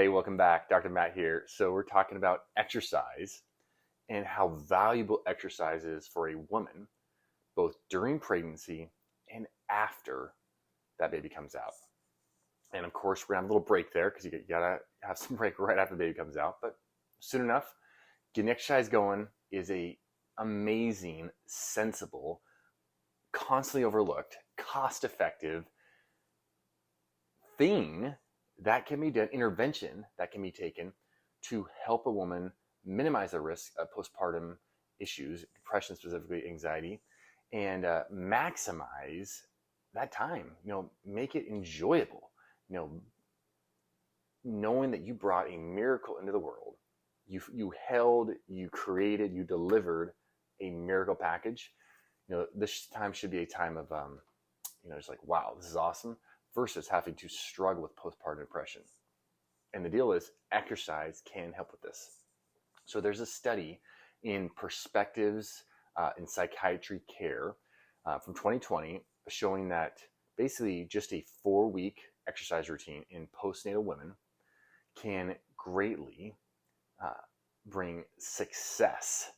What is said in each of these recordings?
Hey, welcome back. Dr. Matt here. So we're talking about exercise and how valuable exercise is for a woman, both during pregnancy and after that baby comes out. And of course, we're gonna have a little break there because you gotta have some break right after the baby comes out. But soon enough, getting exercise going is a amazing, sensible, constantly overlooked, cost-effective thing that can be done, intervention that can be taken to help a woman minimize the risk of postpartum issues, depression, specifically anxiety, and maximize that time. Make it enjoyable. Knowing that you brought a miracle into the world, you held, you created, you delivered a miracle package. This time should be a time of, just like, wow, this is awesome, versus having to struggle with postpartum depression. And the deal is, exercise can help with this. So there's a study in Perspectives in Psychiatry Care from 2020 showing that basically just a 4-week exercise routine in postnatal women can greatly bring success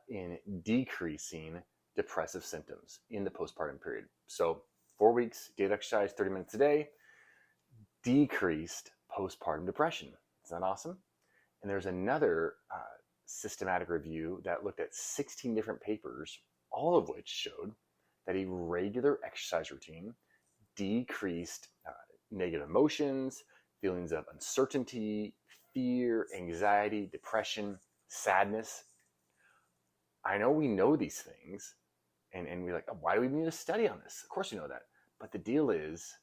in decreasing depressive symptoms in the postpartum period. So 4 weeks, daily exercise, 30 minutes a day, decreased postpartum depression. Isn't that awesome? And there's another systematic review that looked at 16 different papers, all of which showed that a regular exercise routine decreased negative emotions, feelings of uncertainty, fear, anxiety, depression, sadness. I know we know these things, and we're like, oh, why do we need a study on this? Of course we know that. But the deal is,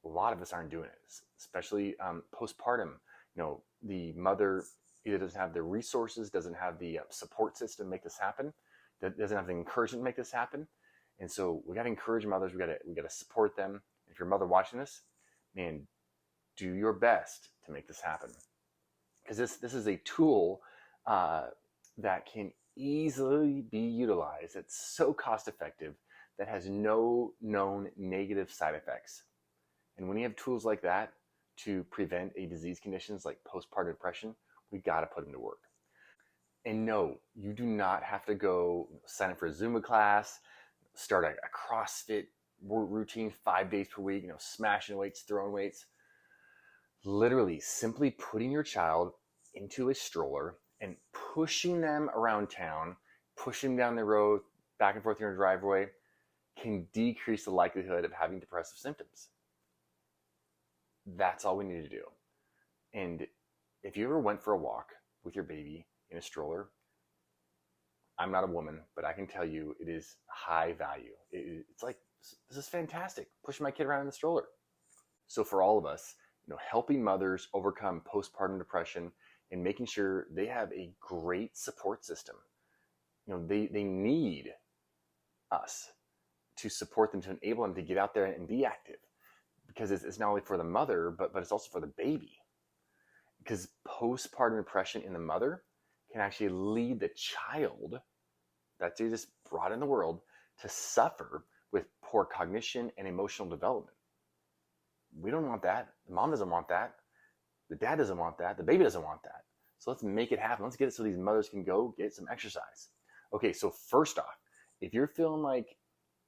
a lot of us aren't doing it, especially postpartum. The mother either doesn't have the resources, doesn't have the support system to make this happen, that doesn't have the encouragement to make this happen. And so we got to encourage mothers. We got to support them. If you're a mother watching this, man, do your best to make this happen, because this is a tool that can easily be utilized. It's so cost effective, that has no known negative side effects. And when you have tools like that to prevent a disease conditions like postpartum depression, we got to put them to work. And no, you do not have to go sign up for a Zumba class, start a CrossFit routine 5 days per week, smashing weights, throwing weights. Literally simply putting your child into a stroller and pushing them around town, pushing them down the road, back and forth in your driveway, can decrease the likelihood of having depressive symptoms. That's all we need to do. And if you ever went for a walk with your baby in a stroller, I'm not a woman, but I can tell you it is high value. It's like, this is fantastic, pushing my kid around in the stroller. So for all of us, helping mothers overcome postpartum depression and making sure they have a great support system. They need us to support them, to enable them to get out there and be active, because it's not only for the mother, but it's also for the baby. Because postpartum depression in the mother can actually lead the child that they just brought in the world to suffer with poor cognition and emotional development. We don't want that. The mom doesn't want that. The dad doesn't want that. The baby doesn't want that. So let's make it happen. Let's get it so these mothers can go get some exercise. Okay, so first off, if you're feeling like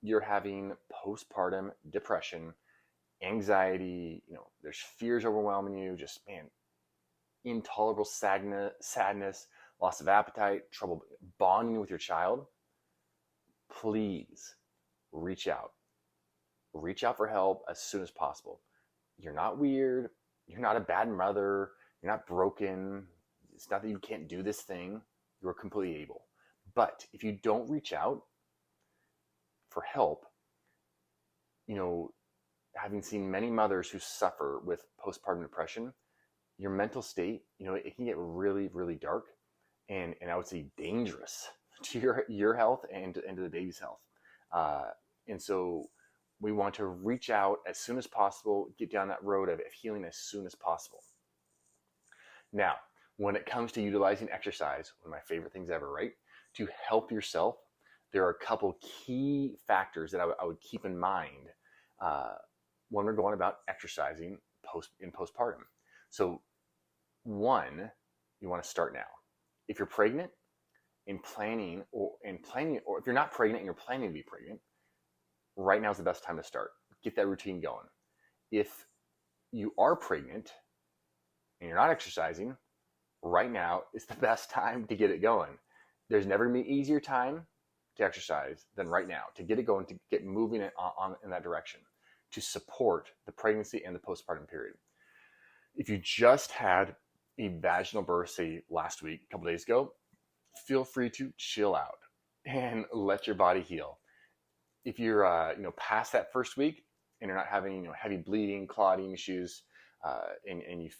you're having postpartum depression, anxiety, there's fears overwhelming you, just, man, intolerable sadness, loss of appetite, trouble bonding with your child, please reach out. Reach out for help as soon as possible. You're not weird. You're not a bad mother. You're not broken. It's not that you can't do this thing. You're completely able. But if you don't reach out for help, having seen many mothers who suffer with postpartum depression, your mental state, it can get really, really dark, and I would say dangerous to your health and to the baby's health. And so we want to reach out as soon as possible, get down that road of healing as soon as possible. Now, when it comes to utilizing exercise, one of my favorite things ever, right? To help yourself, there are a couple key factors that I would keep in mind when we're going about exercising in postpartum. So One, you want to start now. If you're pregnant and planning, or if you're not pregnant and you're planning to be pregnant, right now is the best time to start. Get that routine going. If you are pregnant and you're not exercising, right now is the best time to get it going. There's never been an easier time to exercise than right now, to get it going, to get moving it on in that direction, to support the pregnancy and the postpartum period. If you just had a vaginal birth, say last week, a couple days ago, feel free to chill out and let your body heal. If you're past that first week and you're not having heavy bleeding, clotting issues, and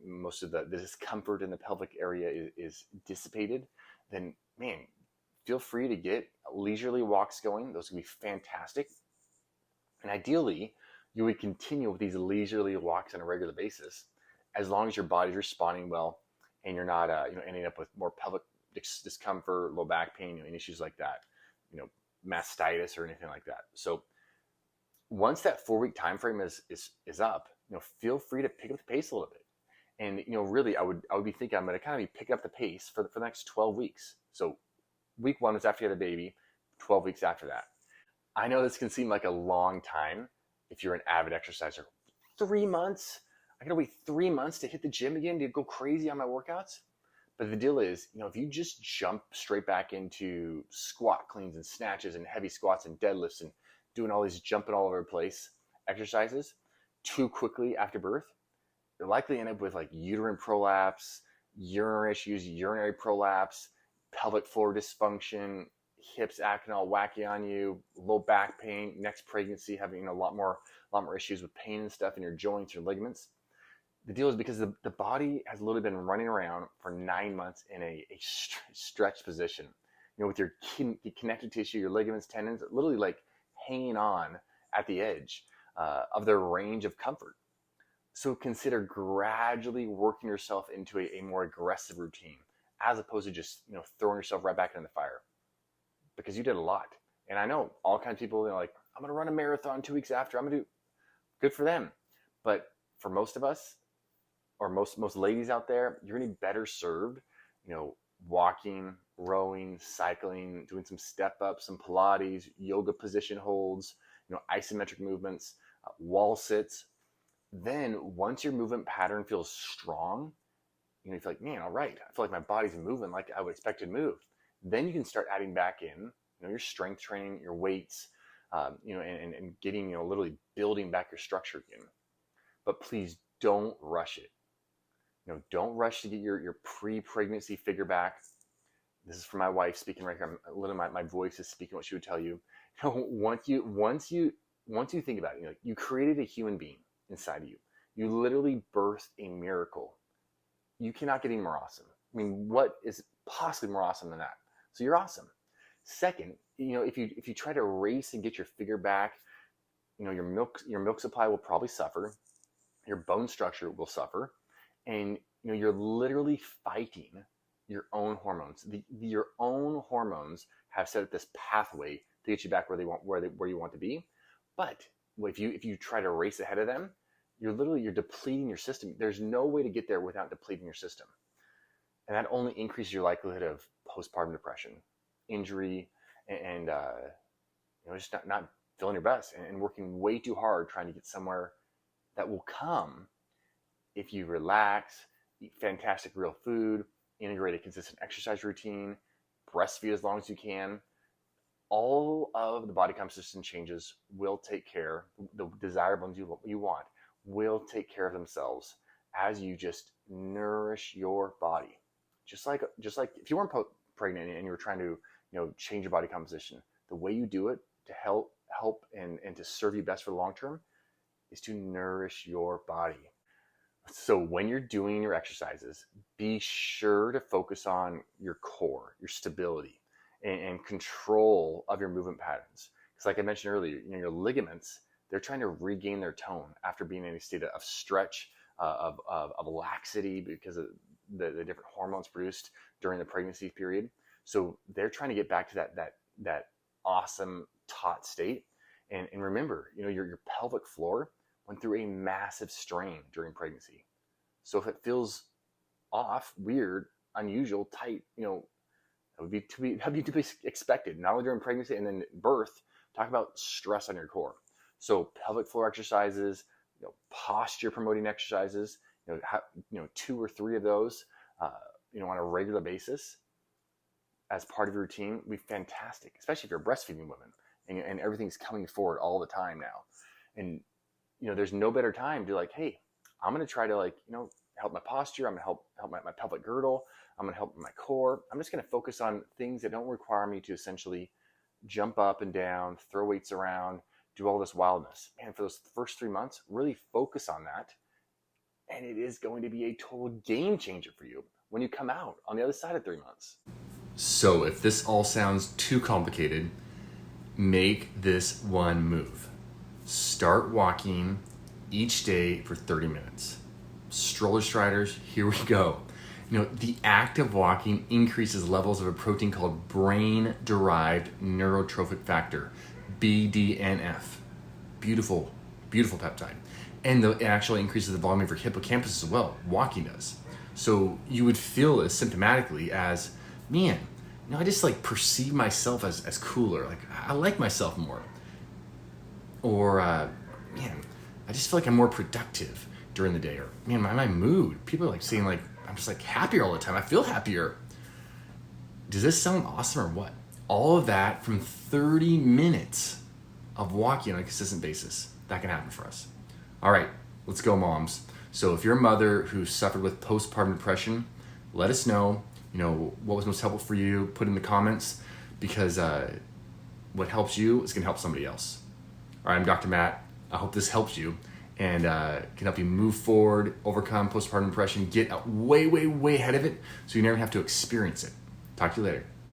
most of the discomfort in the pelvic area is dissipated, then man, feel free to get leisurely walks going. Those can be fantastic. And ideally, you would continue with these leisurely walks on a regular basis, as long as your body's responding well and you're not ending up with more pelvic discomfort, low back pain, and issues like that, mastitis or anything like that. So once that 4-week time frame is up, feel free to pick up the pace a little bit. And really, I would be thinking I'm going to kind of be picking up the pace for the next 12 weeks. So week 1 is after you had a baby, 12 weeks after that. I know this can seem like a long time if you're an avid exerciser. 3 months? I gotta wait 3 months to hit the gym again, to go crazy on my workouts? But the deal is, if you just jump straight back into squat cleans and snatches and heavy squats and deadlifts and doing all these jumping all over the place exercises too quickly after birth, you're likely to end up with like uterine prolapse, urinary issues, urinary prolapse, pelvic floor dysfunction, hips acting all wacky on you, low back pain, next pregnancy having a lot more issues with pain and stuff in your joints or ligaments. The deal is because the body has literally been running around for 9 months in a stretched position, with your connective tissue, your ligaments, tendons, literally like hanging on at the edge of their range of comfort. So consider gradually working yourself into a more aggressive routine, as opposed to just throwing yourself right back into the fire, because you did a lot. And I know all kinds of people, they're like, I'm gonna run a marathon 2 weeks after. I'm gonna do good for them. But for most of us, or most ladies out there, you're gonna be better served, walking, rowing, cycling, doing some step ups, some Pilates, yoga position holds, isometric movements, wall sits. Then once your movement pattern feels strong, you feel like, man, all right, I feel like my body's moving like I would expect it to move. Then you can start adding back in, your strength training, your weights, and getting, literally building back your structure again. But please don't rush it. Don't rush to get your pre-pregnancy figure back. This is for my wife speaking right here. My voice is speaking what she would tell you. Once you think about it, you created a human being inside of you. You literally birthed a miracle. You cannot get any more awesome. I mean, what is possibly more awesome than that? So you're awesome. Second, if you try to race and get your figure back, your milk supply will probably suffer. Your bone structure will suffer. And you're literally fighting your own hormones. Your own hormones have set up this pathway to get you back where you want to be. But if you try to race ahead of them, you're depleting your system. There's no way to get there without depleting your system, and that only increases your likelihood of postpartum depression, injury, and just not feeling your best and working way too hard trying to get somewhere that will come if you relax, eat fantastic real food, integrate a consistent exercise routine, breastfeed as long as you can. All of the body composition changes will take care, the desirable ones you want, will take care of themselves as you just nourish your body. Just like if you weren't pregnant and you were trying to change your body composition, the way you do it to help and to serve you best for the long term is to nourish your body. So when you're doing your exercises, be sure to focus on your core, your stability, and control of your movement patterns. Because like I mentioned earlier, your ligaments, they're trying to regain their tone after being in a state of stretch, of laxity because of the different hormones produced during the pregnancy period. So they're trying to get back to that awesome taut state. And remember, your pelvic floor went through a massive strain during pregnancy. So if it feels off, weird, unusual, tight, that would be to be expected, not only during pregnancy and then birth. Talk about stress on your core. So pelvic floor exercises, posture promoting exercises, 2 or 3 of those, on a regular basis as part of your routine would be fantastic, especially if you're a breastfeeding woman and everything's coming forward all the time now. And, there's no better time to hey, I'm going to try to help my posture. I'm going to help my pelvic girdle. I'm going to help my core. I'm just going to focus on things that don't require me to essentially jump up and down, throw weights around, do all this wildness. Man, for those first 3 months, really focus on that. And it is going to be a total game changer for you when you come out on the other side of 3 months. So if this all sounds too complicated, make this one move. Start walking each day for 30 minutes. Stroller striders, here we go. The act of walking increases levels of a protein called brain-derived neurotrophic factor, BDNF. Beautiful, beautiful peptide. And it actually increases the volume of your hippocampus as well. Walking does. So you would feel this symptomatically as, man, I just perceive myself as cooler. I like myself more. Or, man, I just feel like I'm more productive during the day. Or, man, my mood. People are saying I'm just happier all the time. I feel happier. Does this sound awesome or what? All of that from 30 minutes of walking on a consistent basis. That can happen for us. All right, let's go, moms. So if you're a mother who suffered with postpartum depression, let us know, what was most helpful for you. Put in the comments, because what helps you is going to help somebody else. All right, I'm Dr. Matt. I hope this helps you and can help you move forward, overcome postpartum depression, get out way, way, way ahead of it so you never have to experience it. Talk to you later.